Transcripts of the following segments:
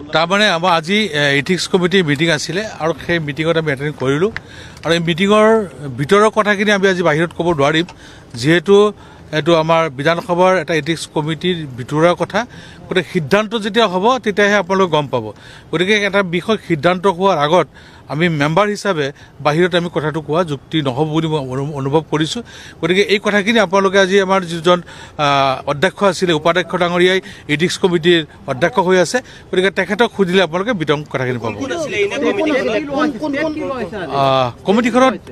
তাৰমানে আমাৰ আজি এথিক্স কমিটিৰ মিটিং আছিলে আৰু সেই মিটিঙত আমি এটেণ্ড কৰিলোঁ আৰু এই মিটিঙৰ ভিতৰৰ কথাখিনি আমি আজি বাহিৰত ক'ব নোৱাৰিম যিহেতু এইটো আমাৰ বিধানসভাৰ এটা এথিক্স কমিটিৰ ভিতৰুৱা কথা গতিকে সিদ্ধান্ত যেতিয়া হ'ব তেতিয়াহে আপোনালোকে গম পাব গতিকে এটা বিষয় সিদ্ধান্ত হোৱাৰ আগত আমি মেম্বাৰ হিচাপে বাহিৰত আমি কথাটো কোৱা যুক্তি নহ'ব বুলি মই অনুভৱ কৰিছোঁ গতিকে এই কথাখিনি আপোনালোকে আজি আমাৰ যিজন অধ্যক্ষ আছিলে উপাধ্যক্ষ ডাঙৰীয়াই এথিক্স কমিটিৰ অধ্যক্ষ হৈ আছে গতিকে তেখেতক সুধিলে আপোনালোকে বিতং কথাখিনি পাব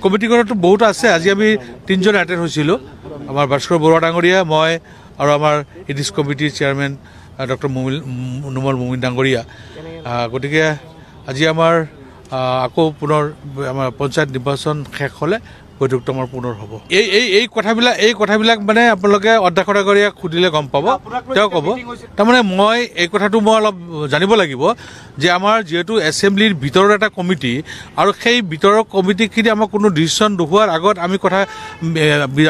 কমিটিখনত বহুত আছে আজি আমি 3জন এটেণ্ড হৈছিলোঁ আমাৰ ভাস্কৰ বৰুৱা ডাঙৰীয়া মই আৰু আমাৰ এথিক্স কমিটিৰ চেয়াৰমেন ডক্টৰ নুমল মুমিন ডাঙৰীয়া গতিকে আজি আমাৰ আকৌ পুনৰ আমাৰ পঞ্চায়ত নিৰ্বাচন শেষ হ'লে বৈঠকটো আমাৰ পুনৰ হ'ব এই কথাবিলাক মানে আপোনালোকে অধ্যক্ষ ডাঙৰীয়াক সুধিলে গম পাব তেওঁ ক'ব তাৰমানে মই এই কথাটো মই অলপ জানিব লাগিব যে আমাৰ যিহেতু এছেম্বলিৰ ভিতৰৰ এটা কমিটি আৰু সেই ভিতৰৰ কমিটিখিনি আমাৰ কোনো ডিচিশ্যন নোহোৱাৰ আগত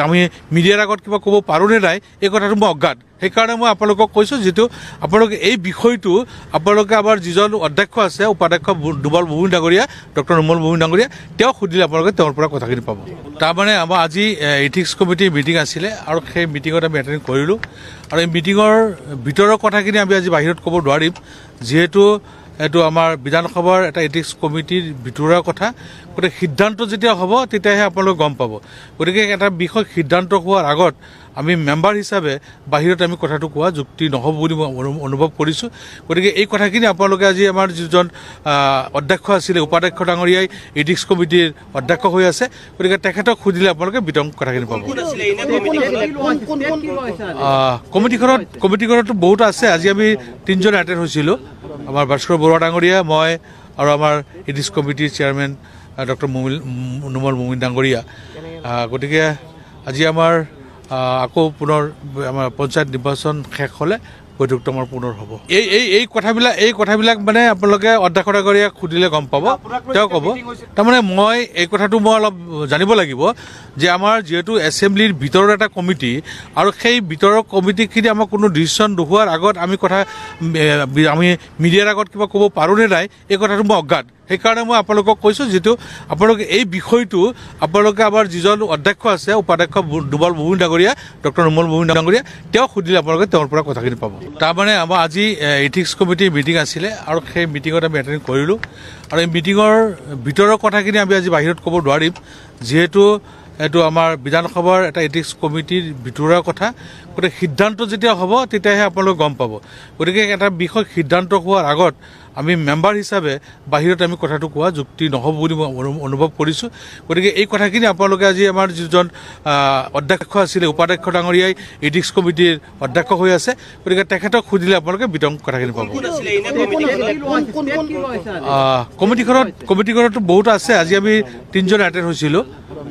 আমি মিডিয়াৰ আগত কিবা ক'ব পাৰোঁ নে নাই এই কথাটো মই অজ্ঞাত সেইকাৰণে মই আপোনালোকক কৈছোঁ যিটো আপোনালোকে এই বিষয়টো আপোনালোকে আমাৰ যিজন অধ্যক্ষ আছে উপাধ্যক্ষ নুমল মুমিন ডাঙৰীয়া ডক্টৰ নুমল মুমিন ডাঙৰীয়া তেওঁক সুধিলে আপোনালোকে তেওঁৰ পৰা কথাখিনি পাব তাৰমানে আমাৰ আজি এথিক্স কমিটিৰ মিটিং আছিলে আৰু সেই মিটিঙত আমি এটেণ্ড কৰিলোঁ আৰু এই মিটিঙৰ ভিতৰৰ কথাখিনি আমি আজি বাহিৰত ক'ব নোৱাৰিম যিহেতু এইটো আমাৰ বিধানসভাৰ এটা এথিক্স কমিটিৰ ভিতৰুৱা কথা গতিকে সিদ্ধান্ত যেতিয়া হ'ব তেতিয়াহে আপোনালোকে গম পাব গতিকে এটা বিষয় সিদ্ধান্ত হোৱাৰ আগত আমি মেম্বাৰ হিচাপে বাহিৰত আমি কথাটো কোৱা যুক্তি নহ'ব বুলি মই অনুভৱ কৰিছোঁ গতিকে এই কথাখিনি আপোনালোকে আজি আমাৰ যিজন অধ্যক্ষ আছিলে উপাধ্যক্ষ ডাঙৰীয়াই এথিক্স কমিটিৰ অধ্যক্ষ হৈ আছে গতিকে তেখেতক সুধিলে আপোনালোকে বিতং কথাখিনি পাব কমিটিখনত বহুত আছে আজি আমি 3জন এটেণ্ড হৈছিলোঁ আমাৰ ভাস্কৰ বৰুৱা ডাঙৰীয়া মই আৰু আমাৰ এথিক্স কমিটিৰ চেয়াৰমেন ডক্টৰ নুমল মুমিন ডাঙৰীয়া গতিকে আজি আমাৰ আকৌ পুনৰ আমাৰ পঞ্চায়ত নিৰ্বাচন শেষ হ'লে বৈঠকটো আমাৰ পুনৰ হ'ব এই কথাবিলাক মানে আপোনালোকে অধ্যক্ষ ডাঙৰীয়াক সুধিলে গম পাব তেওঁ ক'ব তাৰমানে মই এই কথাটো মই অলপ জানিব লাগিব যে আমাৰ যিহেতু এছেম্বলিৰ ভিতৰৰ এটা কমিটি আৰু সেই ভিতৰৰ কমিটিখিনি আমাৰ কোনো ডিচিশ্যন নোহোৱাৰ আগত আমি মিডিয়াৰ আগত কিবা ক'ব পাৰোঁ নে নাই এই কথাটো মই অজ্ঞাত সেইকাৰণে মই আপোনালোকক কৈছোঁ যিটো আপোনালোকে এই বিষয়টো আপোনালোকে আমাৰ যিজন অধ্যক্ষ আছে উপাধ্যক্ষ নুমল মুমিন ডাঙৰীয়া ডক্টৰ নুমল মুমিন ডাঙৰীয়া তেওঁক সুধিলে আপোনালোকে তেওঁৰ পৰা কথাখিনি পাব তাৰমানে আমাৰ আজি এথিক্স কমিটিৰ মিটিং আছিলে আৰু সেই মিটিঙত আমি এটেণ্ড কৰিলোঁ আৰু এই মিটিঙৰ ভিতৰৰ কথাখিনি আমি আজি বাহিৰত ক'ব নোৱাৰিম যিহেতু এইটো আমাৰ বিধানসভাৰ এটা এথিক্স কমিটিৰ ভিতৰুৱা কথা গতিকে সিদ্ধান্ত যেতিয়া হ'ব তেতিয়াহে আপোনালোকে গম পাব গতিকে এটা বিষয় সিদ্ধান্ত হোৱাৰ আগত আমি মেম্বাৰ হিচাপে বাহিৰত আমি কথাটো কোৱা যুক্তি নহ'ব বুলি মই অনুভৱ কৰিছোঁ গতিকে এই কথাখিনি আপোনালোকে আজি আমাৰ যিজন অধ্যক্ষ আছিলে উপাধ্যক্ষ ডাঙৰীয়াই এথিক্স কমিটিৰ অধ্যক্ষ হৈ আছে গতিকে তেখেতক সুধিলে আপোনালোকে বিতং কথাখিনি পাব কমিটিখনত বহুত আছে আজি আমি 3জন এটেণ্ড হৈছিলোঁ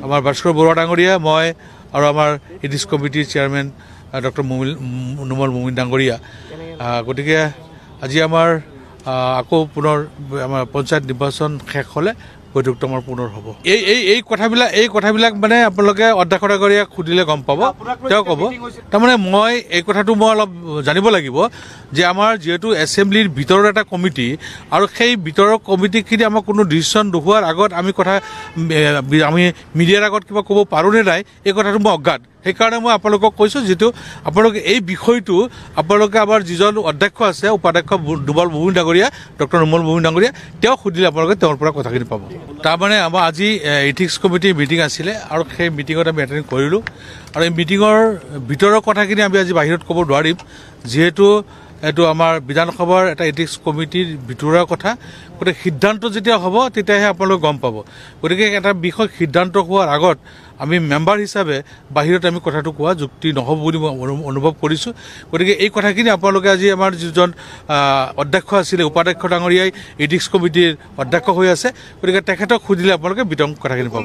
আমাৰ ভাস্কৰ বৰুৱা ডাঙৰীয়া মই আৰু আমাৰ এথিক্স কমিটিৰ চেয়াৰমেন ডক্টৰ নুমল মুমিন ডাঙৰীয়া গতিকে আজি আমাৰ আকৌ পুনৰ আমাৰ পঞ্চায়ত নিৰ্বাচন শেষ হ'লে বৈঠকটো আমাৰ পুনৰ হ'ব এই কথাবিলাক মানে আপোনালোকে অধ্যক্ষ ডাঙৰীয়াক সুধিলে গম পাব তেওঁ ক'ব তাৰমানে মই এই কথাটো মই অলপ জানিব লাগিব যে আমাৰ যিহেতু এছেম্বলিৰ ভিতৰৰ এটা কমিটি আৰু সেই ভিতৰৰ কমিটিখিনি আমাৰ কোনো ডিচিশ্যন নোহোৱাৰ আগত আমি মিডিয়াৰ আগত কিবা ক'ব পাৰোঁ নে নাই এই কথাটো মই অজ্ঞাত সেইকাৰণে মই আপোনালোকক কৈছোঁ যিটো আপোনালোকে এই বিষয়টো আপোনালোকে আমাৰ যিজন অধ্যক্ষ আছে উপাধ্যক্ষ নুমল মুমিন ডাঙৰীয়া ডক্টৰ নুমল মুমিন ডাঙৰীয়া তেওঁক সুধিলে আপোনালোকে তেওঁৰ পৰা কথাখিনি পাব তাৰমানে আমাৰ আজি এথিক্স কমিটিৰ মিটিং আছিলে আৰু সেই মিটিঙত আমি এটেণ্ড কৰিলোঁ আৰু এই মিটিঙৰ ভিতৰৰ কথাখিনি আমি আজি বাহিৰত ক'ব নোৱাৰিম যিহেতু এইটো আমাৰ বিধানসভাৰ এটা এথিক্স কমিটিৰ ভিতৰুৱা কথা গতিকে সিদ্ধান্ত যেতিয়া হ'ব তেতিয়াহে আপোনালোকে গম পাব গতিকে এটা বিষয় সিদ্ধান্ত হোৱাৰ আগত আমি মেম্বাৰ হিচাপে বাহিৰত আমি কথাটো কোৱা যুক্তি নহ'ব বুলি মই অনুভৱ কৰিছোঁ গতিকে এই কথাখিনি আপোনালোকে আজি আমাৰ যিজন অধ্যক্ষ আছিলে উপাধ্যক্ষ ডাঙৰীয়াই এথিক্স কমিটিৰ অধ্যক্ষ হৈ আছে গতিকে তেখেতক সুধিলে আপোনালোকে বিতং কথাখিনি পাব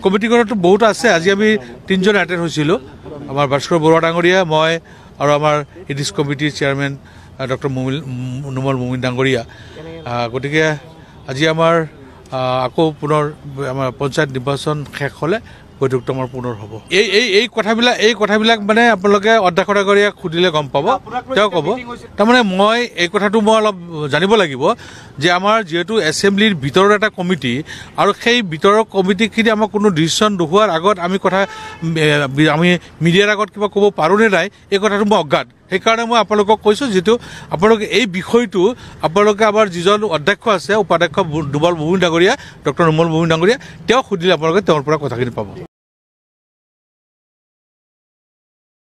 কমিটিখনত বহুত আছে আজি আমি 3জন এটেণ্ড হৈছিলোঁ আমাৰ ভাস্কৰ বৰুৱা ডাঙৰীয়া মই আৰু আমাৰ এথিক্স কমিটিৰ চেয়াৰমেন ডক্টৰ নুমল মুমিন ডাঙৰীয়া গতিকে আজি আমাৰ আকৌ পুনৰ আমাৰ পঞ্চায়ত নিৰ্বাচন শেষ হ'লে বৈঠকটো আমাৰ পুনৰ হ'ব এই কথাবিলাক মানে আপোনালোকে অধ্যক্ষ ডাঙৰীয়াক সুধিলে গম পাব তেওঁ ক'ব তাৰমানে মই এই কথাটো মই অলপ জানিব লাগিব যে আমাৰ যিহেতু এছেম্বলিৰ ভিতৰৰ এটা কমিটি আৰু সেই ভিতৰৰ কমিটিখিনি আমাক কোনো ডিচিশ্যন নোহোৱাৰ আগত আমি মিডিয়াৰ আগত কিবা ক'ব পাৰোঁ নে নাই এই কথাটো মই অজ্ঞাত সেইকাৰণে মই আপোনালোকক কৈছোঁ যিটো আপোনালোকে এই বিষয়টো আপোনালোকে আমাৰ যিজন অধ্যক্ষ আছে উপাধ্যক্ষ নুমল গগৈ ডাঙৰীয়া ডক্টৰ নুমল গগৈ ডাঙৰীয়া তেওঁ সুধিলে আপোনালোকে তেওঁৰ পৰা কথাখিনি পাব